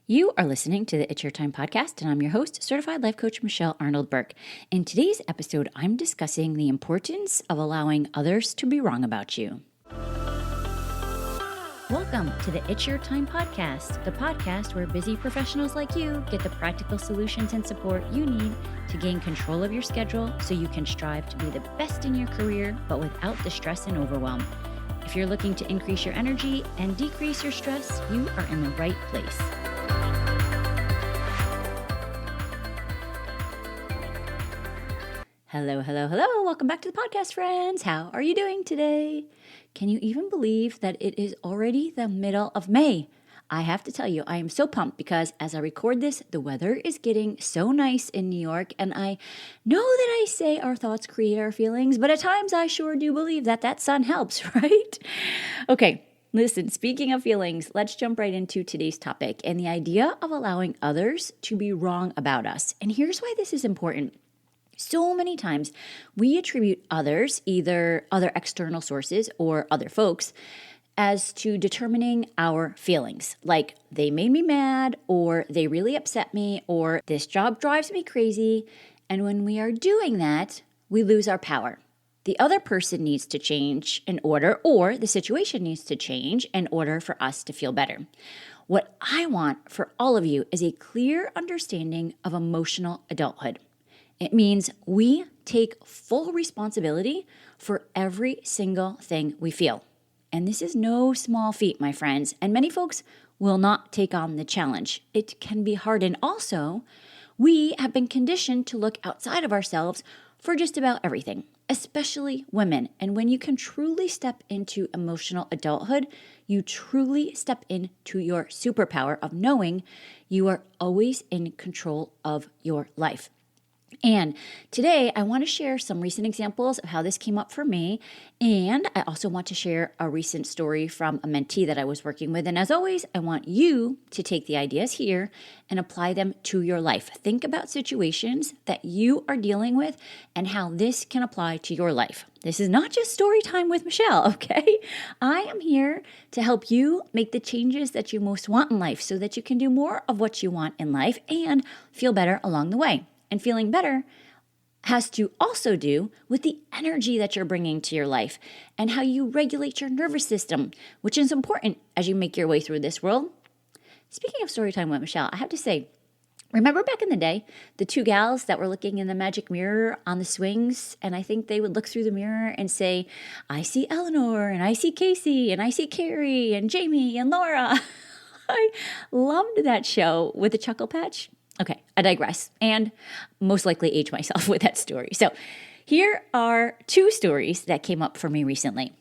You are listening to the It's Your Time podcast, and I'm your host, Certified Life Coach Michelle Arnold Burke. In today's episode, I'm discussing the importance of allowing others to be wrong about you. Welcome to the It's Your Time podcast, the podcast where busy professionals like you get the practical solutions and support you need to gain control of your schedule so you can strive to be the best in your career, but without the stress and overwhelm. If you're looking to increase your energy and decrease your stress, you are in the right place. Hello. Welcome back to the podcast, friends. How are you doing today? Can you even believe that it is already the middle of May? I have to tell you, I am so pumped because as I record this, the weather is getting so nice in New York. And I know that I say our thoughts create our feelings, but at times I sure do believe that sun helps, right? Okay. Listen, speaking of feelings, let's jump right into today's topic and the idea of allowing others to be wrong about us. And here's why this is important. So many times we attribute others, either other external sources or other folks, as to determining our feelings. Like they made me mad, or they really upset me, or this job drives me crazy. And when we are doing that, we lose our power. The other person needs to change in order, or the situation needs to change in order for us to feel better. What I want for all of you is a clear understanding of emotional adulthood. It means we take full responsibility for every single thing we feel. And this is no small feat, my friends, and many folks will not take on the challenge. It can be hard, and also, we have been conditioned to look outside of ourselves for just about everything, especially women. And when you can truly step into emotional adulthood, you truly step into your superpower of knowing you are always in control of your life. And today I want to share some recent examples of how this came up for me. And I also want to share a recent story from a mentee that I was working with. And as always, I want you to take the ideas here and apply them to your life. Think about situations that you are dealing with and how this can apply to your life. This is not just story time with Michelle, okay? I am here to help you make the changes that you most want in life so that you can do more of what you want in life and feel better along the way. And feeling better has to also do with the energy that you're bringing to your life and how you regulate your nervous system, which is important as you make your way through this world. Speaking of Storytime with Michelle, I have to say, remember back in the day, the two gals that were looking in the magic mirror on the swings, and I think they would look through the mirror and say, I see Eleanor, and I see Casey, and I see Carrie, and Jamie, and Laura. I loved that show with the Chuckle Patch. Okay, I digress, and most likely age myself with that story. So here are two stories that came up for me recently.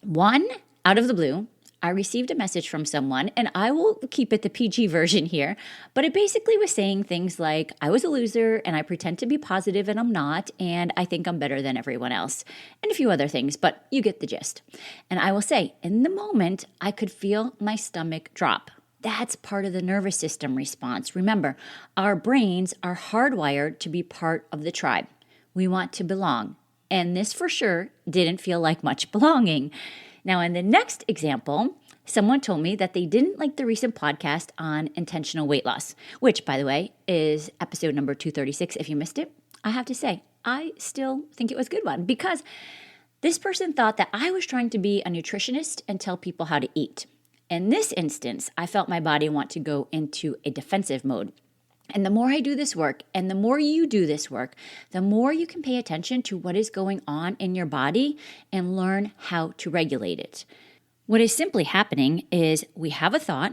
One, out of the blue, I received a message from someone, and I will keep it the PG version here, but it basically was saying things like, I was a loser, and I pretend to be positive, and I'm not, and I think I'm better than everyone else, and a few other things, but you get the gist. And I will say, in the moment, I could feel my stomach drop. That's part of the nervous system response. Remember, our brains are hardwired to be part of the tribe. We want to belong. And this for sure didn't feel like much belonging. Now, in the next example, someone told me that they didn't like the recent podcast on intentional weight loss, which, by the way, is episode number 236. If you missed it, I have to say, I still think it was a good one because this person thought that I was trying to be a nutritionist and tell people how to eat. In this instance, I felt my body want to go into a defensive mode. And the more I do this work, and the more you do this work, the more you can pay attention to what is going on in your body and learn how to regulate it. What is simply happening is we have a thought,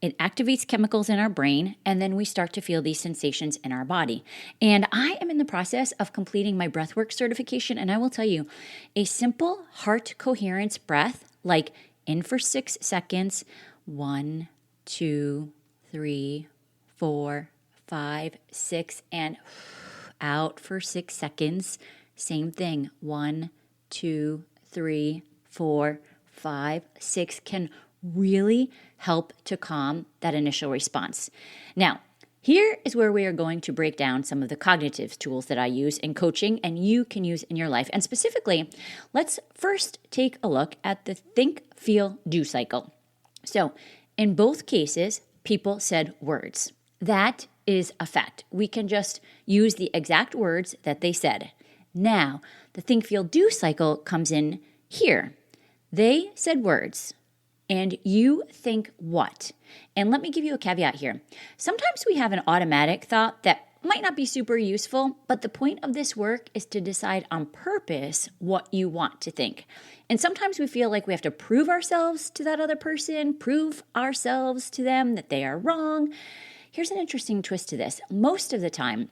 it activates chemicals in our brain, and then we start to feel these sensations in our body. And I am in the process of completing my breathwork certification, and I will tell you, a simple heart coherence breath, like in for 6 seconds, 1, 2, 3, 4, 5, 6, and out for 6 seconds. Same thing, 1, 2, 3, 4, 5, 6 can really help to calm that initial response. Now, here is where we are going to break down some of the cognitive tools that I use in coaching and you can use in your life. And specifically, let's first take a look at the think, feel, do cycle. So in both cases, people said words. That is a fact. We can just use the exact words that they said. Now, the think, feel, do cycle comes in here. They said words, and you think what? And let me give you a caveat here. Sometimes we have an automatic thought that might not be super useful, but the point of this work is to decide on purpose what you want to think. And sometimes we feel like we have to prove ourselves to that other person, prove ourselves to them that they are wrong. Here's an interesting twist to this. Most of the time,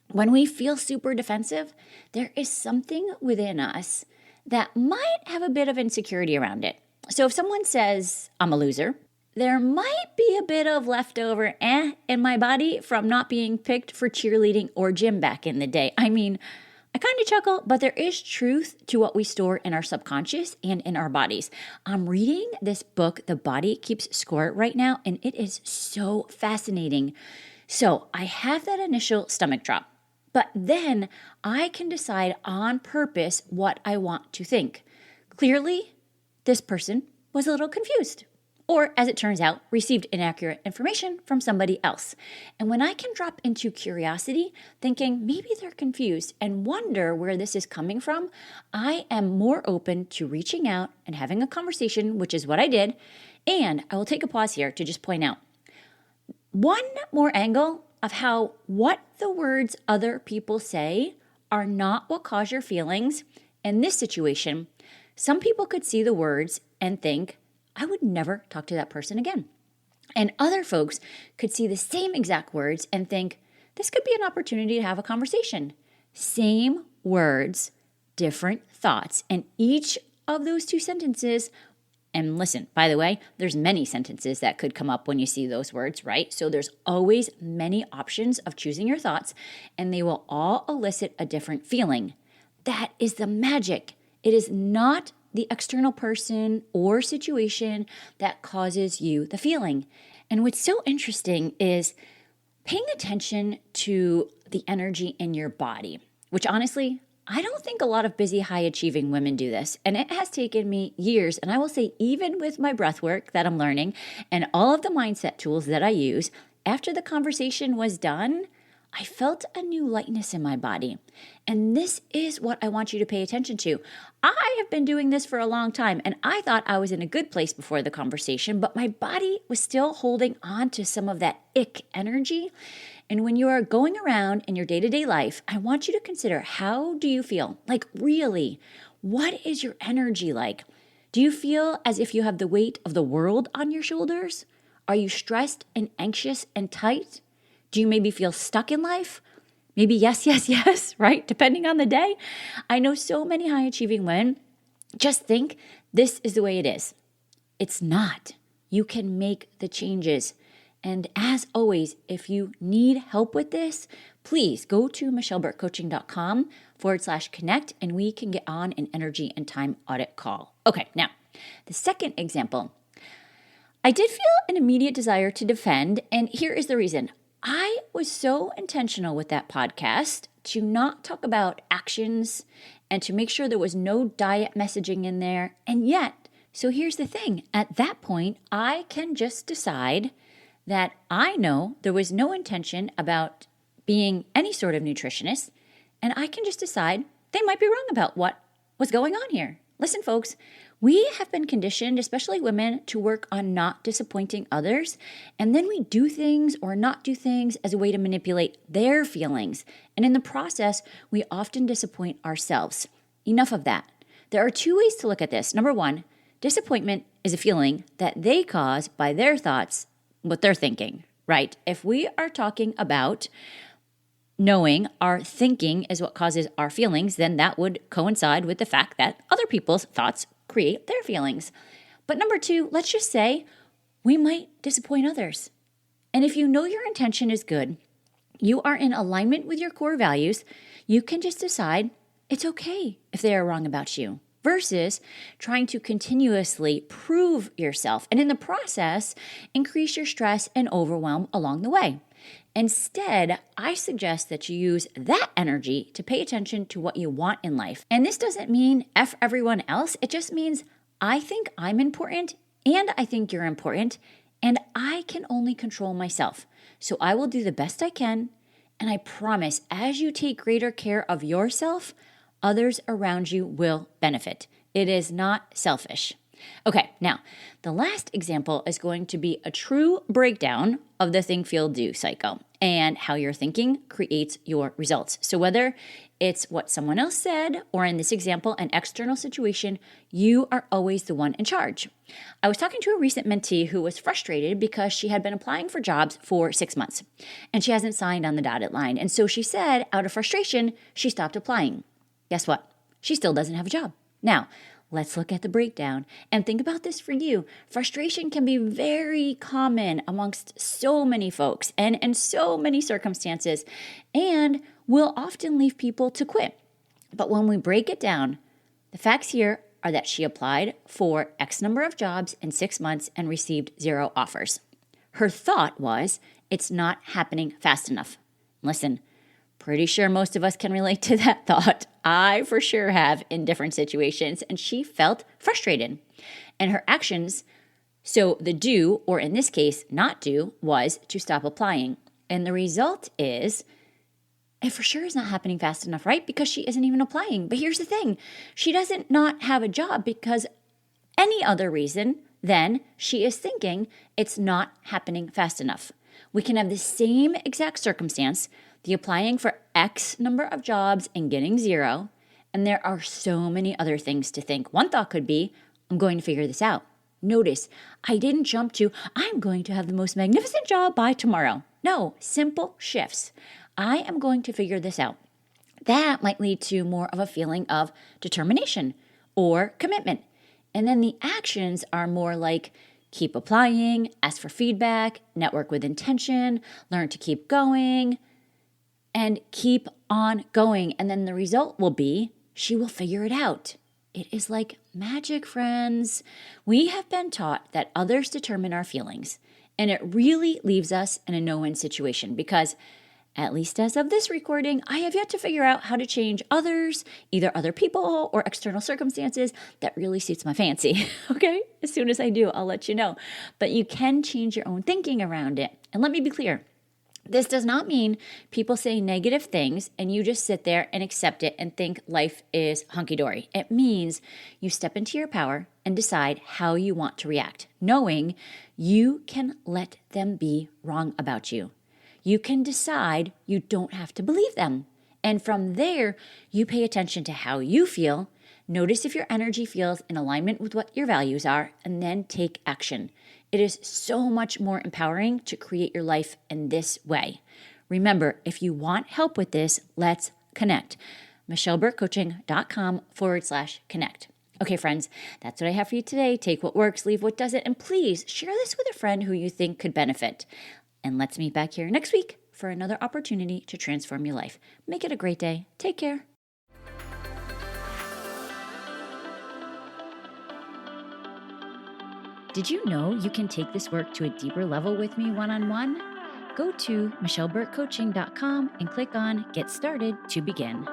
when we feel super defensive, there is something within us that might have a bit of insecurity around it. So if someone says, I'm a loser, there might be a bit of leftover in my body from not being picked for cheerleading or gym back in the day. I mean, I kind of chuckle, but there is truth to what we store in our subconscious and in our bodies. I'm reading this book, The Body Keeps Score, right now, and it is so fascinating. So I have that initial stomach drop, but then I can decide on purpose what I want to think. Clearly, this person was a little confused. Or, as it turns out, received inaccurate information from somebody else. And when I can drop into curiosity, thinking maybe they're confused and wonder where this is coming from, I am more open to reaching out and having a conversation, which is what I did. And I will take a pause here to just point out one more angle of how what the words other people say are not what cause your feelings. In this situation, some people could see the words and think, I would never talk to that person again. And other folks could see the same exact words and think, this could be an opportunity to have a conversation. Same words, different thoughts. And each of those two sentences, and listen, by the way, there's many sentences that could come up when you see those words, right? So there's always many options of choosing your thoughts, and they will all elicit a different feeling. That is the magic. It is not the external person or situation that causes you the feeling. And what's so interesting is paying attention to the energy in your body, which honestly, I don't think a lot of busy, high-achieving women do this. And it has taken me years, and I will say even with my breath work that I'm learning and all of the mindset tools that I use, after the conversation was done, I felt a new lightness in my body. And this is what I want you to pay attention to. I have been doing this for a long time, and I thought I was in a good place before the conversation, but my body was still holding on to some of that ick energy. And when you are going around in your day-to-day life, I want you to consider, how do you feel? Like really, what is your energy like? Do you feel as if you have the weight of the world on your shoulders? Are you stressed and anxious and tight? Do you maybe feel stuck in life? Maybe yes, right? Depending on the day. I know so many high-achieving women just think this is the way it is. It's not. You can make the changes. And as always, if you need help with this, please go to michelleburkecoaching.com/connect and we can get on an energy and time audit call. Okay, now, the second example. I did feel an immediate desire to defend, and here is the reason. I was so intentional with that podcast to not talk about actions and to make sure there was no diet messaging in there. And yet, so here's the thing. At that point, I can just decide that I know there was no intention about being any sort of nutritionist, and I can just decide they might be wrong about what was going on here. Listen, folks, we have been conditioned, especially women, to work on not disappointing others, and then we do things or not do things as a way to manipulate their feelings. And in the process, we often disappoint ourselves. Enough of that. There are two ways to look at this. Number one, disappointment is a feeling that they cause by their thoughts, what they're thinking, right? If we are talking about knowing our thinking is what causes our feelings, then that would coincide with the fact that other people's thoughts create their feelings. But number two, let's just say we might disappoint others. And if you know your intention is good, you are in alignment with your core values, you can just decide it's okay if they are wrong about you, versus trying to continuously prove yourself and in the process, increase your stress and overwhelm along the way. Instead, I suggest that you use that energy to pay attention to what you want in life. And this doesn't mean F everyone else. It just means I think I'm important and I think you're important. and I can only control myself. So I will do the best I can. And I promise, as you take greater care of yourself, others around you will benefit. It is not selfish. Okay, now, the last example is going to be a true breakdown of the think, feel, do cycle and how your thinking creates your results. So whether it's what someone else said, or in this example, an external situation, you are always the one in charge. I was talking to a recent mentee who was frustrated because she had been applying for jobs for 6 months and she hasn't signed on the dotted line. And so she said, out of frustration, she stopped applying. Guess what? She still doesn't have a job. Now, let's look at the breakdown and think about this for you. Frustration can be very common amongst so many folks and in so many circumstances, and will often leave people to quit. But when we break it down, the facts here are that she applied for X number of jobs in 6 months and received 0 offers. Her thought was, it's not happening fast enough. Listen, pretty sure most of us can relate to that thought. I for sure have in different situations, and she felt frustrated. And her actions, so the do, or in this case, not do, was to stop applying. And the result is, it for sure is not happening fast enough, right? Because she isn't even applying. But here's the thing. She doesn't not have a job because any other reason than she is thinking it's not happening fast enough. We can have the same exact circumstance, the applying for X number of jobs and getting 0, and there are so many other things to think. One thought could be, I'm going to figure this out. Notice, I didn't jump to, I'm going to have the most magnificent job by tomorrow. No, simple shifts. I am going to figure this out. That might lead to more of a feeling of determination or commitment. And then the actions are more like keep applying, ask for feedback, network with intention, learn to keep going, and keep on going. And then the result will be she will figure it out. It is like magic, friends. We have been taught that others determine our feelings, and it really leaves us in a no-win situation because, at least as of this recording, I have yet to figure out how to change others, either other people or external circumstances that really suits my fancy. Okay? As soon as I do, I'll let you know. But you can change your own thinking around it. And let me be clear. This does not mean people say negative things and you just sit there and accept it and think life is hunky-dory. It means you step into your power and decide how you want to react, knowing you can let them be wrong about you. You can decide you don't have to believe them. And from there, you pay attention to how you feel, notice if your energy feels in alignment with what your values are, and then take action. It is so much more empowering to create your life in this way. Remember, if you want help with this, let's connect. michelleburkecoaching.com/connect. Okay, friends, that's what I have for you today. Take what works, leave what doesn't, and please share this with a friend who you think could benefit. And let's meet back here next week for another opportunity to transform your life. Make it a great day. Take care. Did you know you can take this work to a deeper level with me one-on-one? Go to michelleburkecoaching.com and click on Get Started to begin.